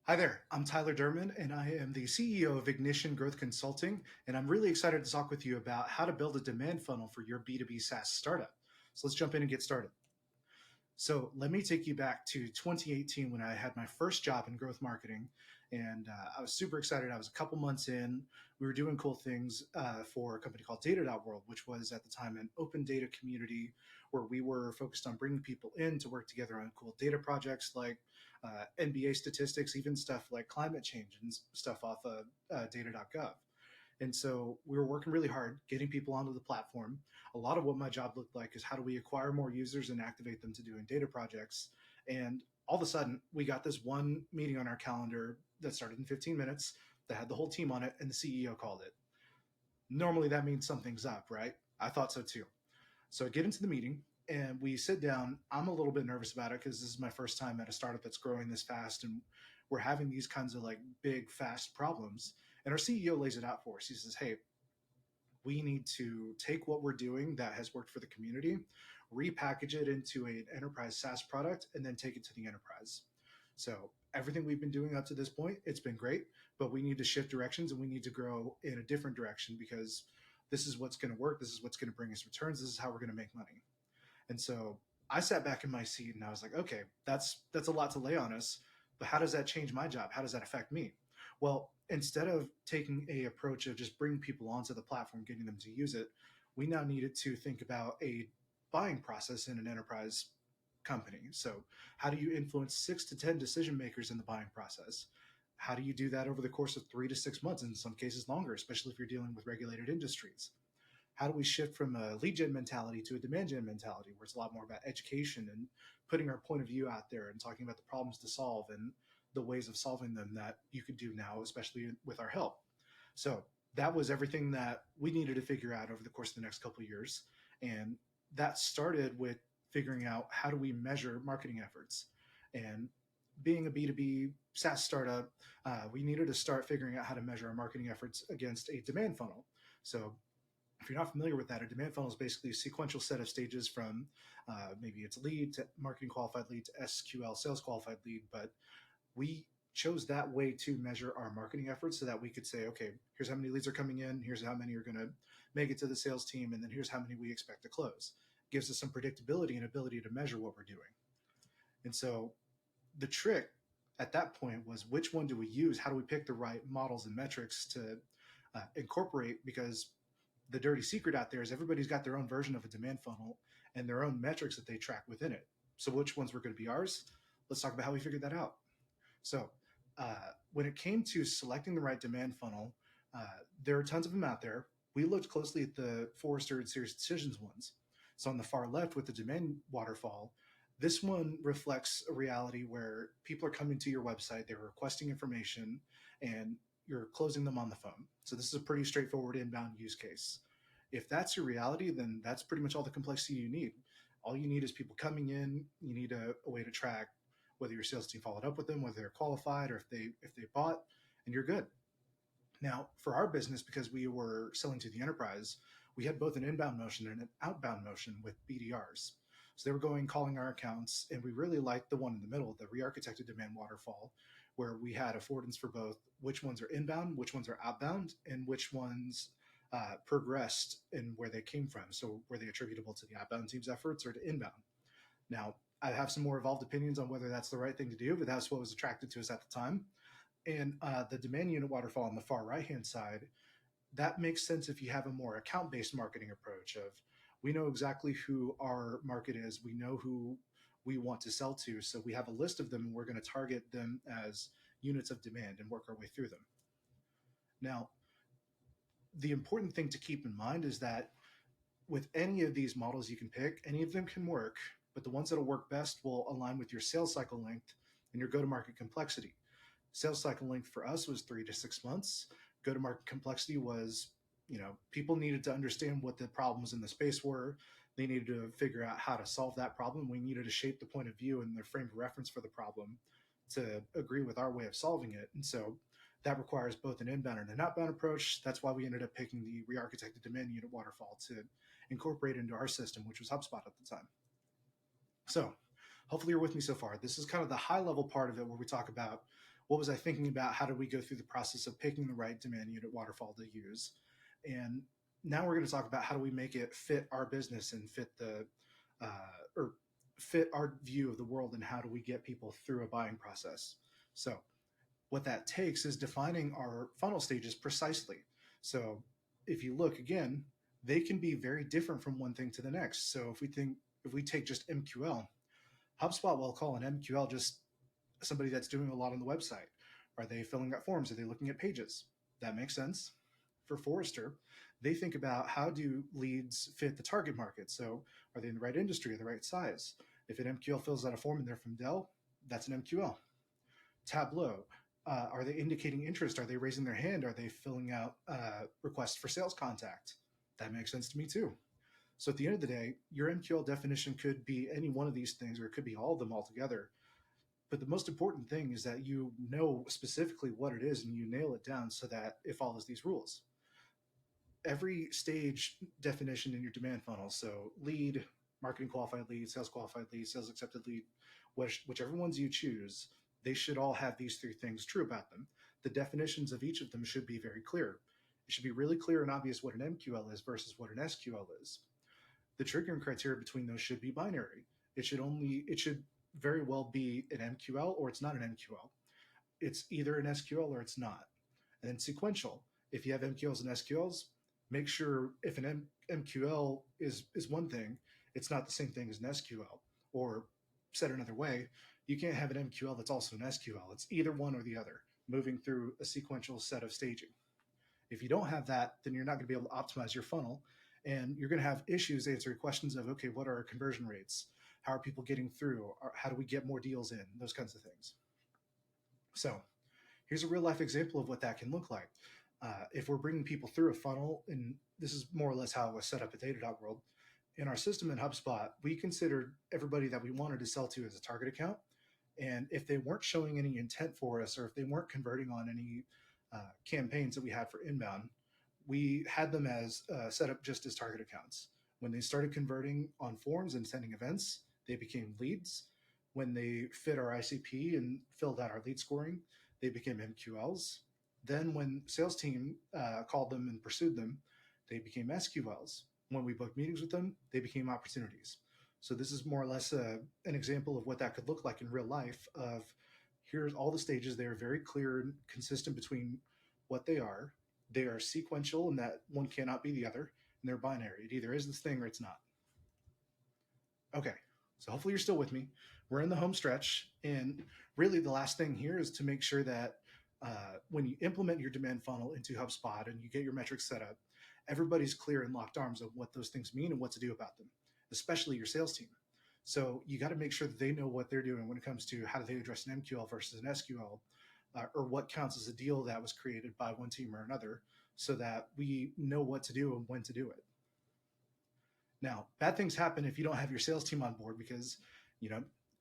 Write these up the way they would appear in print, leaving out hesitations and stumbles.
Hi there, I'm Tyler Durman, and I am the CEO of Ignition Growth Consulting. And I'm really excited to talk with you about how to build a demand funnel for your B2B SaaS startup. So let's jump in and get started. So let me take you back to 2018 when I had my first job in growth marketing. And I was super excited. I was a couple months in. We were doing cool things for a company called data.world, which was at the time an open data community where we were focused on bringing people in to work together on cool data projects like NBA statistics, even stuff like climate change and stuff off of data.gov. And so we were working really hard getting people onto the platform. A lot of what my job looked like is how do we acquire more users and activate them to doing data projects. And all of a sudden, we got this one meeting on our calendar that started in 15 minutes that had the whole team on it, and the CEO called it. Normally, that means something's up, right? I thought so too. So I get into the meeting and we sit down. I'm a little bit nervous about it because this is my first time at a startup that's growing this fast and we're having these kinds of like big, fast problems. And our CEO lays it out for us. He says, hey, we need to take what we're doing that has worked for the community, repackage it into an enterprise SaaS product, and then take it to the enterprise. So everything we've been doing up to this point, it's been great, but we need to shift directions and we need to grow in a different direction because this is what's going to work. This is what's going to bring us returns. This is how we're going to make money. And so I sat back in my seat and I was like, okay, that's a lot to lay on us, but how does that change my job? How does that affect me? Well, instead of taking a approach of just bringing people onto the platform, getting them to use it, we now needed to think about a buying process in an enterprise company. So how do you influence 6 to 10 decision makers in the buying process? How do you do that over the course of 3 to 6 months, in some cases longer, especially if you're dealing with regulated industries? How do we shift from a lead gen mentality to a demand gen mentality where it's a lot more about education and putting our point of view out there and talking about the problems to solve and the ways of solving them that you could do now, especially with our help. So that was everything that we needed to figure out over the course of the next couple of years. And that started with figuring out how do we measure marketing efforts. And being a B2B SaaS startup, we needed to start figuring out how to measure our marketing efforts against a demand funnel. So if you're not familiar with that, a demand funnel is basically a sequential set of stages from maybe it's lead to marketing qualified lead to SQL sales qualified lead. But we chose that way to measure our marketing efforts so that we could say, okay, here's how many leads are coming in, here's how many are going to make it to the sales team, and then here's how many we expect to close. It gives us some predictability and ability to measure what we're doing. And so the trick at that point was which one do we use? How do we pick the right models and metrics to incorporate? Because the dirty secret out there is everybody's got their own version of a demand funnel and their own metrics that they track within it. So which ones were going to be ours? Let's talk about how we figured that out. So when it came to selecting the right demand funnel, uh, there are tons of them out there. We looked closely at the Forrester and Serious Decisions ones. So on the far left with the demand waterfall, this one reflects a reality where people are coming to your website, they're requesting information, and you're closing them on the phone. So this is a pretty straightforward inbound use case. If that's your reality, then that's pretty much all the complexity you need. All you need is people coming in. You need a way to track whether your sales team followed up with them, whether they're qualified, or if they bought, and you're good. Now, for our business, because we were selling to the enterprise, we had both an inbound motion and an outbound motion with BDRs. So they were going, calling our accounts, and we really liked the one in the middle, the re-architected demand waterfall, where we had affordance for both which ones are inbound, which ones are outbound, and which ones progressed in where they came from. So were they attributable to the outbound team's efforts or to inbound? Now, I have some more evolved opinions on whether that's the right thing to do, but that's what was attracted to us at the time. And the demand unit waterfall on the far right-hand side, that makes sense if you have a more account-based marketing approach of we know exactly who our market is, we know who we want to sell to, so we have a list of them and we're going to target them as units of demand and work our way through them. Now, the important thing to keep in mind is that with any of these models you can pick, any of them can work, but the ones that'll work best will align with your sales cycle length and your go-to-market complexity. Sales cycle length for us was 3 to 6 months. Go-to-market complexity was, people needed to understand what the problems in the space were. They needed to figure out how to solve that problem. We needed to shape the point of view and the frame of reference for the problem to agree with our way of solving it. And so that requires both an inbound and an outbound approach. That's why we ended up picking the re-architected demand unit waterfall to incorporate into our system, which was HubSpot at the time. So hopefully you're with me so far. This is kind of the high level part of it where we talk about what was I thinking about? How did we go through the process of picking the right demand unit waterfall to use? And now we're going to talk about how do we make it fit our business and fit the or fit our view of the world, and how do we get people through a buying process. So what that takes is defining our funnel stages precisely. So if you look again, they can be very different from one thing to the next. So if we take just MQL, HubSpot will call an MQL just somebody that's doing a lot on the website. Are they filling out forms? Are they looking at pages? That makes sense. For Forrester, they think about how do leads fit the target market. So are they in the right industry or the right size? If an MQL fills out a form and they're from Dell, that's an MQL. Tableau, are they indicating interest? Are they raising their hand? Are they filling out requests for sales contact? That makes sense to me too. So at the end of the day, your MQL definition could be any one of these things, or it could be all of them all together. But the most important thing is that you know specifically what it is and you nail it down so that it follows these rules. Every stage definition in your demand funnel, so lead, marketing qualified lead, sales accepted lead, whichever ones you choose, they should all have these three things true about them. The definitions of each of them should be very clear. It should be really clear and obvious what an MQL is versus what an SQL is. The triggering criteria between those should be binary. It should very well be an MQL or it's not an MQL. It's either an SQL or it's not. And then sequential. If you have MQLs and SQLs, make sure if an MQL is one thing, it's not the same thing as an SQL. Or said another way, you can't have an MQL that's also an SQL. It's either one or the other, moving through a sequential set of staging. If you don't have that, then you're not going to be able to optimize your funnel, and you're going to have issues answering questions of, okay, what are our conversion rates? How are people getting through? How do we get more deals in? Those kinds of things. So here's a real life example of what that can look like. If we're bringing people through a funnel, and this is more or less how it was set up at data.world, in our system in HubSpot, we considered everybody that we wanted to sell to as a target account. And if they weren't showing any intent for us, or if they weren't converting on any campaigns that we had for inbound, we had them as set up just as target accounts. When they started converting on forms and sending events, they became leads. When they fit our ICP and filled out our lead scoring, they became MQLs. Then when sales team called them and pursued them, they became SQLs. When we booked meetings with them, they became opportunities. So this is more or less an example of what that could look like in real life of here's all the stages. They're very clear and consistent between what they are. They are sequential in that one cannot be the other, and they're binary. It either is this thing or it's not. Okay, so hopefully you're still with me. We're in the home stretch, and really the last thing here is to make sure that when you implement your demand funnel into HubSpot and you get your metrics set up, everybody's clear and locked arms of what those things mean and what to do about them, especially your sales team. So you got to make sure that they know what they're doing when it comes to how do they address an MQL versus an SQL, or what counts as a deal that was created by one team or another, so that we know what to do and when to do it. Now, bad things happen if you don't have your sales team on board because,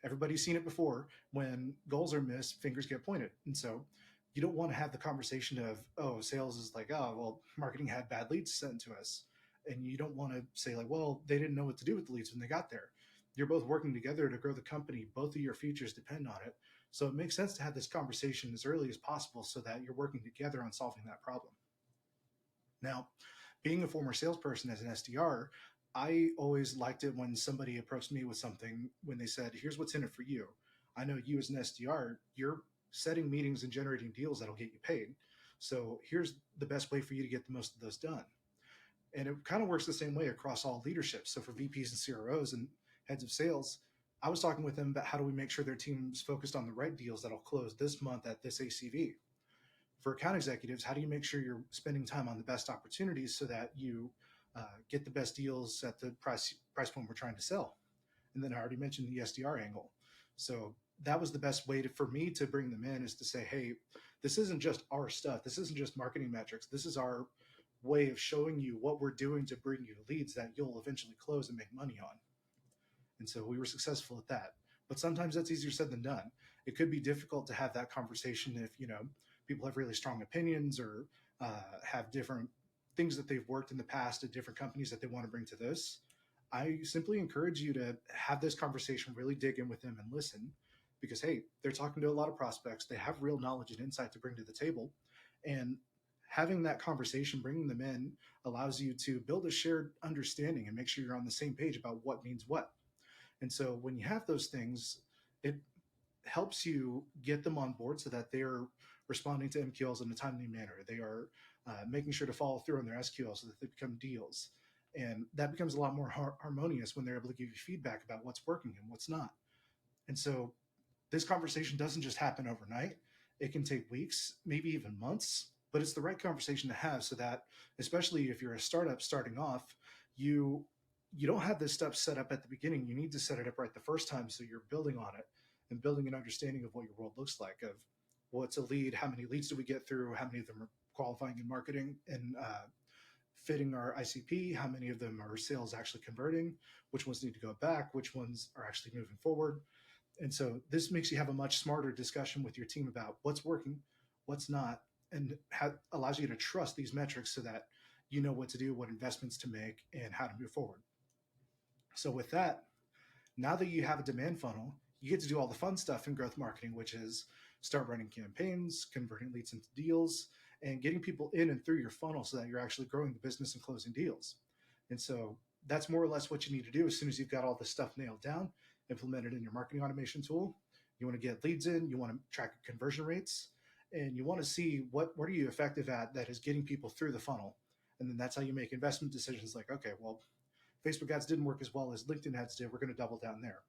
everybody's seen it before. When goals are missed, fingers get pointed. And so you don't want to have the conversation of, oh, sales is like, oh, well, marketing had bad leads sent to us. And you don't want to say like, well, they didn't know what to do with the leads when they got there. You're both working together to grow the company. Both of your futures depend on it. So it makes sense to have this conversation as early as possible so that you're working together on solving that problem. Now, being a former salesperson as an SDR, I always liked it when somebody approached me with something when they said, here's what's in it for you. I know you as an SDR, you're setting meetings and generating deals that'll get you paid. So here's the best way for you to get the most of those done. And it kind of works the same way across all leadership. So for VPs and CROs and heads of sales, I was talking with them about how do we make sure their team's focused on the right deals that'll close this month at this ACV. For account executives, how do you make sure you're spending time on the best opportunities so that you get the best deals at the price point we're trying to sell? And then I already mentioned the SDR angle. So that was the best way for me to bring them in, is to say, hey, this isn't just our stuff. This isn't just marketing metrics. This is our way of showing you what we're doing to bring you leads that you'll eventually close and make money on. And so we were successful at that. But sometimes that's easier said than done. It could be difficult to have that conversation if, people have really strong opinions or have different things that they've worked in the past at different companies that they want to bring to this. I simply encourage you to have this conversation, really dig in with them and listen, because, hey, they're talking to a lot of prospects. They have real knowledge and insight to bring to the table. And having that conversation, bringing them in, allows you to build a shared understanding and make sure you're on the same page about what means what. And so when you have those things, it helps you get them on board so that they're responding to MQLs in a timely manner. They are making sure to follow through on their SQL so that they become deals. And that becomes a lot more harmonious when they're able to give you feedback about what's working and what's not. And so this conversation doesn't just happen overnight. It can take weeks, maybe even months, but it's the right conversation to have so that, especially if you're a startup starting off, you don't have this stuff set up at the beginning. You need to set it up right the first time so you're building on it and building an understanding of what your world looks like, of what's a lead, how many leads do we get through, how many of them are qualifying in marketing and fitting our ICP, how many of them are sales actually converting, which ones need to go back, which ones are actually moving forward. And so this makes you have a much smarter discussion with your team about what's working, what's not, and allows you to trust these metrics so that you know what to do, what investments to make, and how to move forward. So with that, now that you have a demand funnel, you get to do all the fun stuff in growth marketing, which is start running campaigns, converting leads into deals, and getting people in and through your funnel so that you're actually growing the business and closing deals. And so that's more or less what you need to do as soon as you've got all this stuff nailed down, implemented in your marketing automation tool. You want to get leads in, you want to track conversion rates, and you want to see what are you effective at that is getting people through the funnel. And then that's how you make investment decisions like, okay, well, Facebook ads didn't work as well as LinkedIn ads did. We're going to double down there.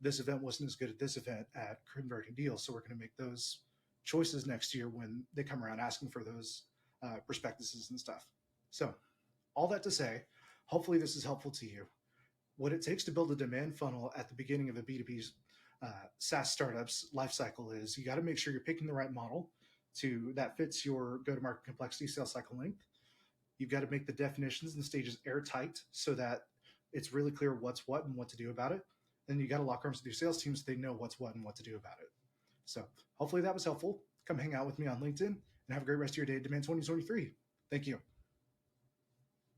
This event wasn't as good at this event at converting deals. So we're going to make those choices next year when they come around asking for those prospectuses and stuff. So all that to say, hopefully this is helpful to you. What it takes to build a demand funnel at the beginning of a B2B SaaS startup's life cycle is you got to make sure you're picking the right model that fits your go-to-market complexity, sales cycle length. You've got to make the definitions and the stages airtight so that it's really clear what's what and what to do about it. Then you got to lock arms with your sales team so they know what's what and what to do about it. So hopefully that was helpful. Come hang out with me on LinkedIn and have a great rest of your day at Demand 2023. Thank you.